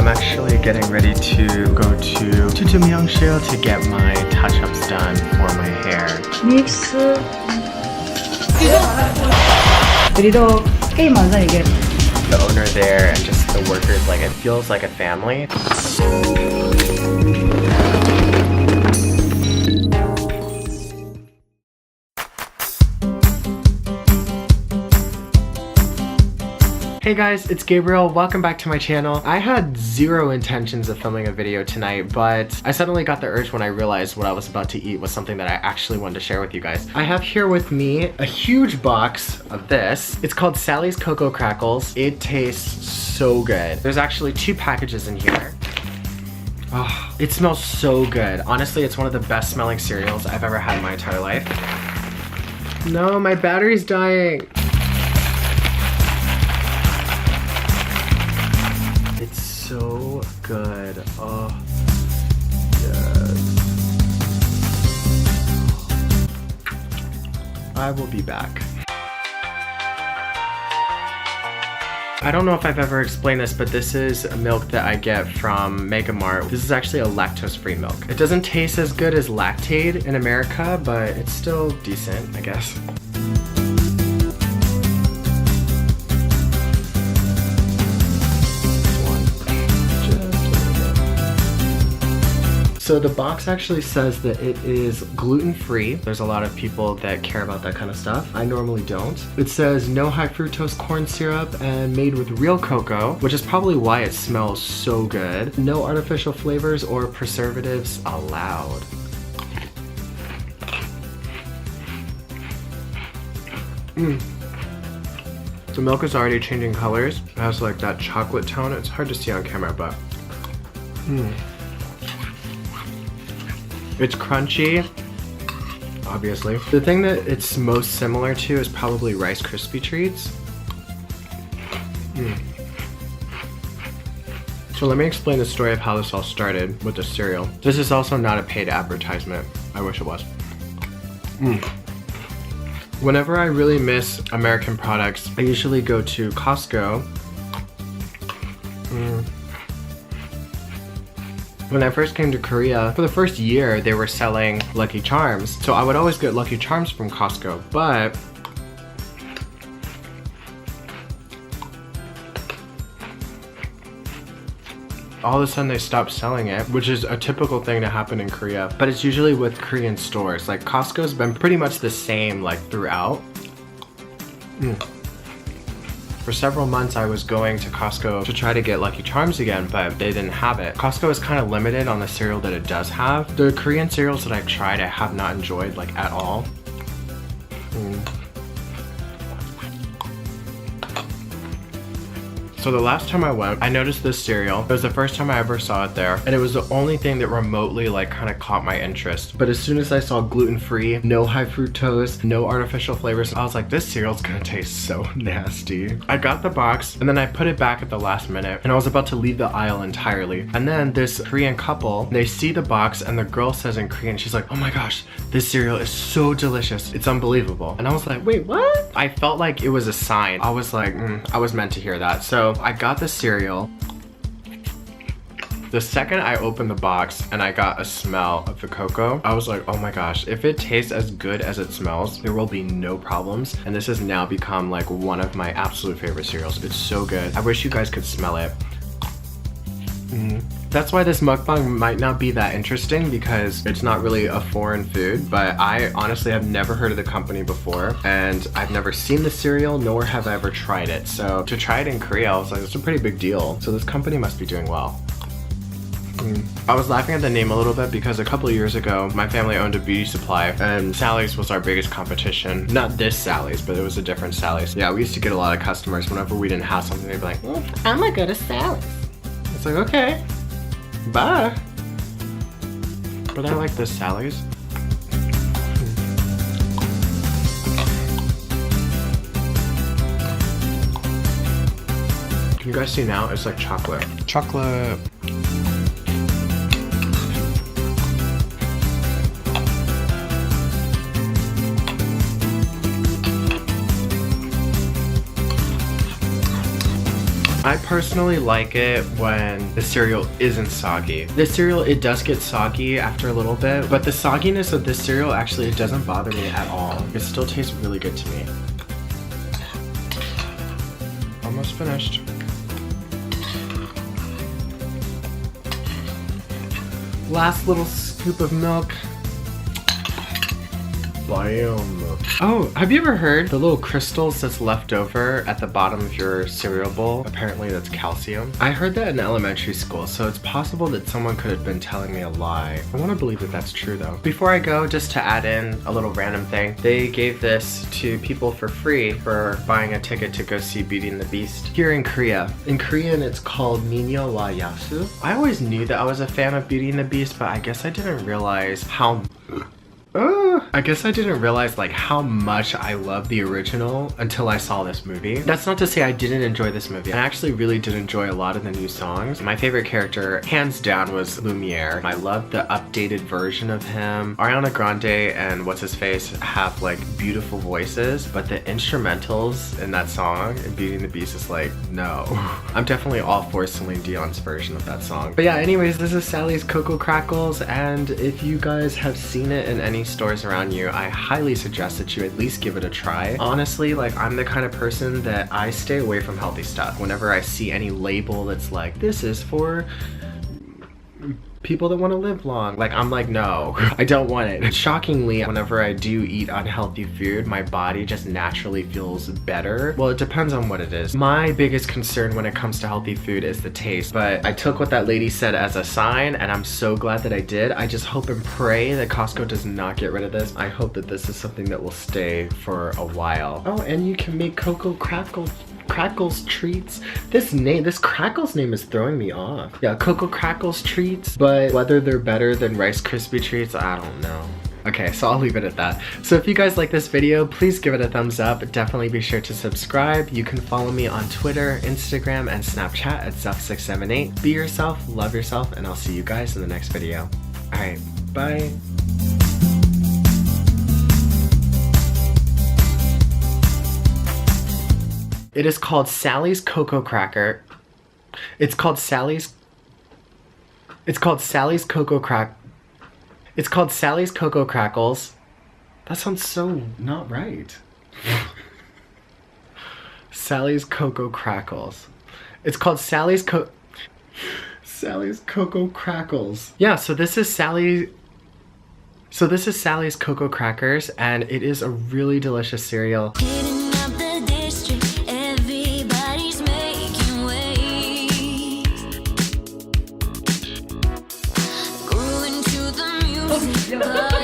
I'm actually getting ready to go to Myungshil to get my touch-ups done for my hair. 믹스 우리도 게임하자 이게. The owner there and just the workers, like it feels like a family. Hey guys, it's Gabriel. Welcome back to my channel. I had zero intentions of filming a video tonight, but I suddenly got the urge when I realized what I was about to eat was something that I actually wanted to share with you guys. I have here with me a huge box of this. It's called Sally's Cocoa Crackles. It tastes so good. There's actually 2 packages in here. Oh, it smells so good. Honestly, it's one of the best smelling cereals I've ever had in my entire life. No, my battery's dying. So good. Oh, yes. I will be back. I don't know if I've ever explained this, but this is a milk that I get from Mega Mart. This is actually a lactose-free milk. It doesn't taste as good as Lactaid in America, but it's still decent, I guess. So the box actually says that it is gluten-free. There's a lot of people that care about that kind of stuff. I normally don't. It says no high fructose corn syrup and made with real cocoa, which is probably why it smells so good. No artificial flavors or preservatives allowed. The milk is already changing colors. It has like that chocolate tone. It's hard to see on camera, but it's crunchy, obviously. The thing that it's most similar to is probably Rice Krispie treats. So let me explain the story of how this all started with the cereal. This is also not a paid advertisement. I wish it was. Whenever I really miss American products, I usually go to Costco. When I first came to Korea, for the first year, they were selling Lucky Charms. So I would always get Lucky Charms from Costco, but all of a sudden they stopped selling it, which is a typical thing to happen in Korea. But it's usually with Korean stores. Like Costco's been pretty much the same like throughout. For several months, I was going to Costco to try to get Lucky Charms again, but they didn't have it. Costco is kind of limited on the cereal that it does have. The Korean cereals that I've tried, I have not enjoyed like at all. So the last time I went, I noticed this cereal. It was the first time I ever saw it there, and it was the only thing that remotely like kind of caught my interest. But as soon as I saw gluten-free, no high fructose, no artificial flavors, I was like, this cereal's gonna taste so nasty. I got the box, and then I put it back at the last minute, and I was about to leave the aisle entirely. And then this Korean couple, they see the box, and the girl says in Korean, she's like, oh my gosh, this cereal is so delicious. It's unbelievable. And I was like, wait, what? I felt like it was a sign. I was like, I was meant to hear that. So I got the cereal. The second I opened the box and I got a smell of the cocoa, I was like, oh my gosh, if it tastes as good as it smells, there will be no problems. And this has now become like one of my absolute favorite cereals. It's so good. I wish you guys could smell it. That's why this mukbang might not be that interesting, because it's not really a foreign food, but I honestly have never heard of the company before, and I've never seen the cereal, nor have I ever tried it. So to try it in Korea, I was like, it's a pretty big deal. So this company must be doing well. I was laughing at the name a little bit because a couple of years ago, my family owned a beauty supply, and Sally's was our biggest competition. Not this Sally's, but it was a different Sally's. Yeah, we used to get a lot of customers. Whenever we didn't have something, they'd be like, I'm gonna go to Sally's. It's like, okay, bye. But I like this Sally's. Can you guys see now? It's like chocolate. Chocolate. I personally like it when the cereal isn't soggy. This cereal, it does get soggy after a little bit, but the sogginess of this cereal actually, it doesn't bother me at all. It still tastes really good to me. Almost finished. Last little scoop of milk. Bam. Oh, have you ever heard the little crystals that's left over at the bottom of your cereal bowl? Apparently that's calcium. I heard that in elementary school, so it's possible that someone could have been telling me a lie. I want to believe that that's true though. Before I go, just to add in a little random thing, they gave this to people for free for buying a ticket to go see Beauty and the Beast here in Korea. In Korean, it's called Minyo wa Yasu. I always knew that I was a fan of Beauty and the Beast, but I guess I didn't realize how like how much I love the original until I saw this movie. That's not to say I didn't enjoy this movie. I actually really did enjoy a lot of the new songs. My favorite character, hands down, was Lumiere. I loved the updated version of him. Ariana Grande and what's his face have like beautiful voices, but the instrumentals in that song in Beauty and the Beast is like, no. I'm definitely all for Celine Dion's version of that song. But yeah, anyways, this is Sally's Cocoa Crackles, and if you guys have seen it in any stores around you, I highly suggest that you at least give it a try. Honestly, like, I'm the kind of person that I stay away from healthy stuff. Whenever I see any label that's like, this is for people that want to live long, like, I'm like, no, I don't want it. Shockingly, whenever I do eat unhealthy food, my body just naturally feels better. Well, it depends on what it is. My biggest concern when it comes to healthy food is the taste, but I took what that lady said as a sign, and I'm so glad that I did. I just hope and pray that Costco does not get rid of this. I hope that this is something that will stay for a while. Oh, and you can make Cocoa Crackles treats. This Crackles name is throwing me off. Yeah, Cocoa Crackles treats, but whether they're better than Rice Krispie treats, I don't know. Okay, so I'll leave it at that. So if you guys like this video, please give it a thumbs up. Definitely be sure to subscribe. You can follow me on Twitter, Instagram, and Snapchat at Zuff678. Be yourself, love yourself, and I'll see you guys in the next video. Alright, bye. It is called Sally's Cocoa Cracker. It's called Sally's Cocoa Crackles. That sounds so not right. Sally's Cocoa Crackles. It's called Sally's Cocoa Crackles. Yeah, so this is Sally's Cocoa Crackers, and it is a really delicious cereal. 어,